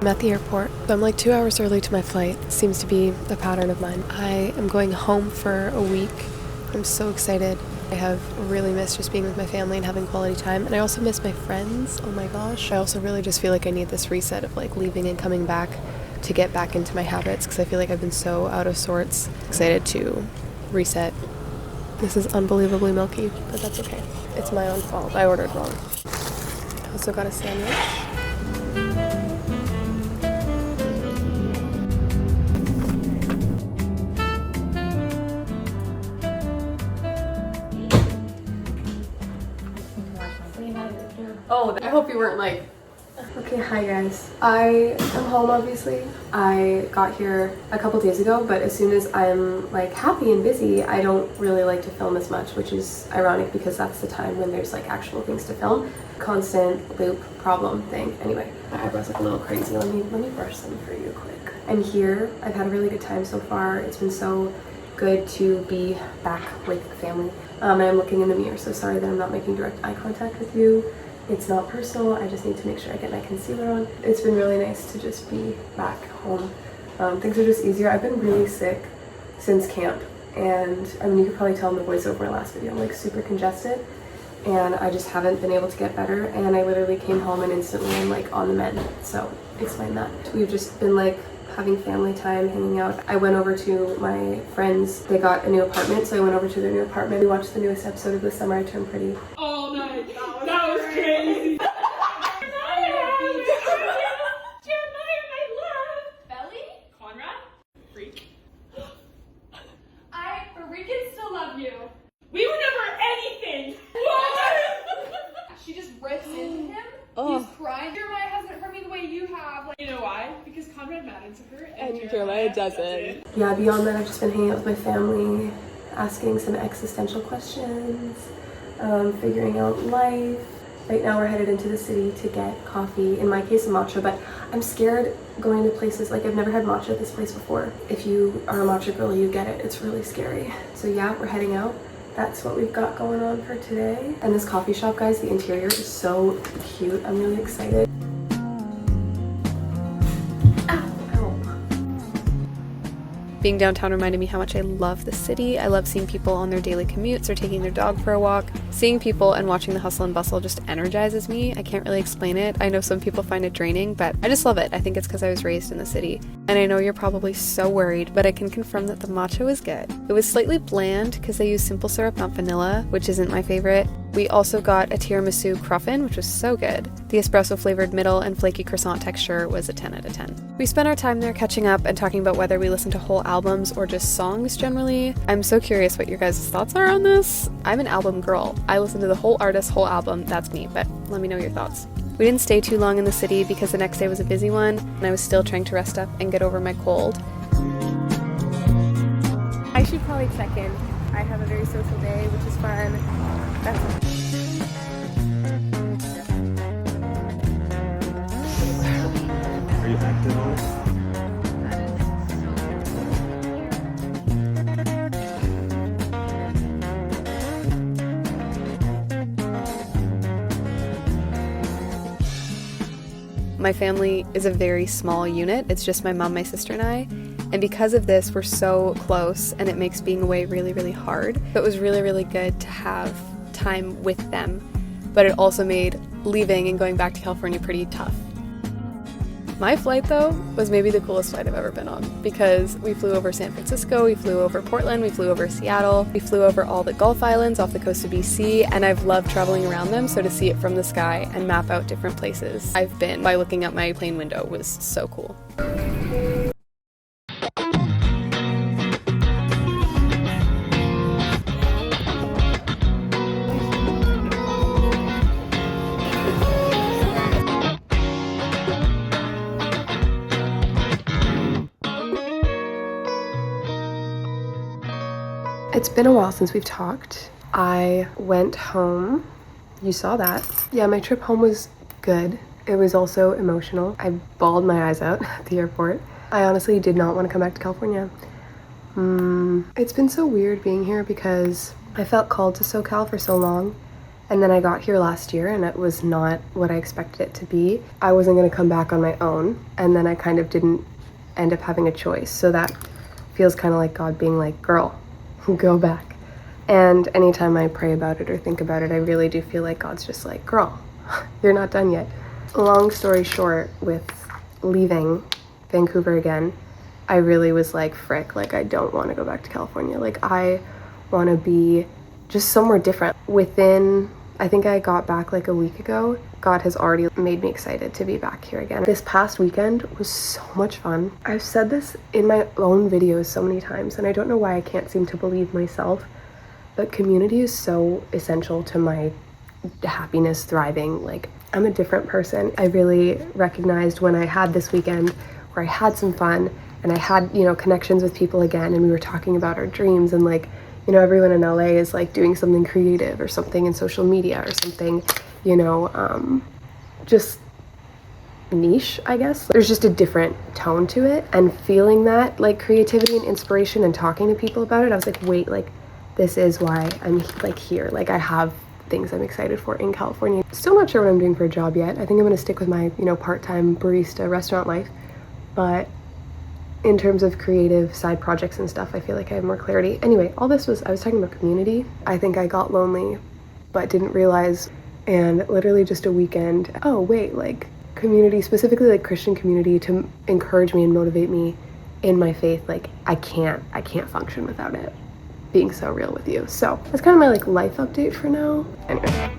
at the airport. I'm like 2 hours early to my flight. Seems to be a pattern of mine. I am going home for a week. I'm so excited. I have really missed just being with my family and having quality time. And I also miss my friends. Oh my gosh. I also really just feel like I need this reset of like leaving and coming back to get back into my habits because I feel like I've been so out of sorts. Excited to reset. This is unbelievably milky, but that's okay. It's my own fault. I ordered wrong. I also got a sandwich. Oh, I hope you weren't like... Okay, hi guys. I am home obviously. I got here a couple days ago, but as soon as I'm like happy and busy, I don't really like to film as much, which is ironic because that's the time when there's like actual things to film. Constant loop problem thing. Anyway, my eyebrows look a little crazy. Let me brush them for you quick. I'm here. I've had a really good time so far. It's been so good to be back with family. And I'm looking in the mirror, so sorry that I'm not making direct eye contact with you. It's not personal, I just need to make sure I get my concealer on. It's been really nice to just be back home. Things are just easier. I've been really sick since camp, and I mean, you could probably tell in the voiceover in my last video, I'm like super congested, and I just haven't been able to get better, and I literally came home and instantly I'm like on the mend, so explain that. We've just been like having family time, hanging out. I went over to my friends, they got a new apartment, so I went over to their new apartment. We watched the newest episode of The Summer I Turned Pretty. Oh no, that was crazy. Jeremiah, my love. Belly? Conrad? Freak. We can still love you. We were never anything. What? She just rips into him. Oh. He's crying. Jeremiah hasn't hurt me the way you have. Like, you know why? Because Conrad matters to her and Jeremiah doesn't. Yeah, beyond that, I've just been hanging out with my family, asking some existential questions, figuring out life. Right now we're headed into the city to get coffee, in my case a matcha, but I'm scared going to places, like I've never had matcha at this place before. If you are a matcha girl, you get it. It's really scary. So yeah, we're heading out. That's what we've got going on for today. And this coffee shop, guys, the interior is so cute. I'm really excited. Being downtown reminded me how much I love the city. I love seeing people on their daily commutes or taking their dog for a walk. Seeing people and watching the hustle and bustle just energizes me. I can't really explain it. I know some people find it draining, but I just love it. I think it's because I was raised in the city. And I know you're probably so worried, but I can confirm that the matcha was good. It was slightly bland because they use simple syrup, not vanilla, which isn't my favorite. We also got a tiramisu cruffin, which was so good. The espresso flavored middle and flaky croissant texture was a 10 out of 10. We spent our time there catching up and talking about whether we listen to whole albums or just songs generally. I'm so curious what your guys' thoughts are on this. I'm an album girl. I listen to the whole artist, whole album, that's me, but let me know your thoughts. We didn't stay too long in the city because the next day was a busy one, and I was still trying to rest up and get over my cold. I should probably check in. I have a very social day, which is fun. That's Are you active on it? My family is a very small unit. It's just my mom, my sister, and I. And because of this, we're so close, and it makes being away really, really hard. But it was really, really good to have time with them. But it also made leaving and going back to California pretty tough. My flight, though, was maybe the coolest flight I've ever been on because we flew over San Francisco, we flew over Portland, we flew over Seattle, we flew over all the Gulf Islands off the coast of BC, and I've loved traveling around them, so to see it from the sky and map out different places I've been by looking out my plane window was so cool. It's been a while since we've talked. I went home. You saw that. Yeah, my trip home was good. It was also emotional. I bawled my eyes out at the airport. I honestly did not want to come back to California. It's been so weird being here because I felt called to SoCal for so long, And then I got here last year and it was not what I expected it to be. I wasn't gonna come back on my own, and then I kind of didn't end up having a choice. So that feels kind of like God being like, girl, go back. And anytime I pray about it or think about it, I really do feel like God's just like, girl, you're not done yet. Long story short, with leaving Vancouver again, I really was like, frick, like I don't want to go back to California. Like I want to be just somewhere different. Within, I think I got back like a week ago, God has already made me excited to be back here again. This past weekend was so much fun. I've said this in my own videos so many times, and I don't know why I can't seem to believe myself, but community is so essential to my happiness, thriving. Like I'm a different person. I really recognized when I had this weekend where I had some fun and I had, you know, connections with people again, and we were talking about our dreams, and like, you know, everyone in LA is like doing something creative or something in social media or something, you know, just niche, I guess. There's just a different tone to it, and feeling that like creativity and inspiration and talking to people about it, I was like, wait, like this is why I'm like here. Like I have things I'm excited for in California. Still not sure what I'm doing for a job yet. I think I'm gonna stick with my, you know, part-time barista restaurant life, but in terms of creative side projects and stuff, I feel like I have more clarity. Anyway, all this was, I was talking about community. I think I got lonely, but didn't realize, and literally just a weekend, oh wait, like community, specifically like Christian community, to encourage me and motivate me in my faith. Like I can't function without it, being so real with you. So that's kind of my like life update for now. Anyway.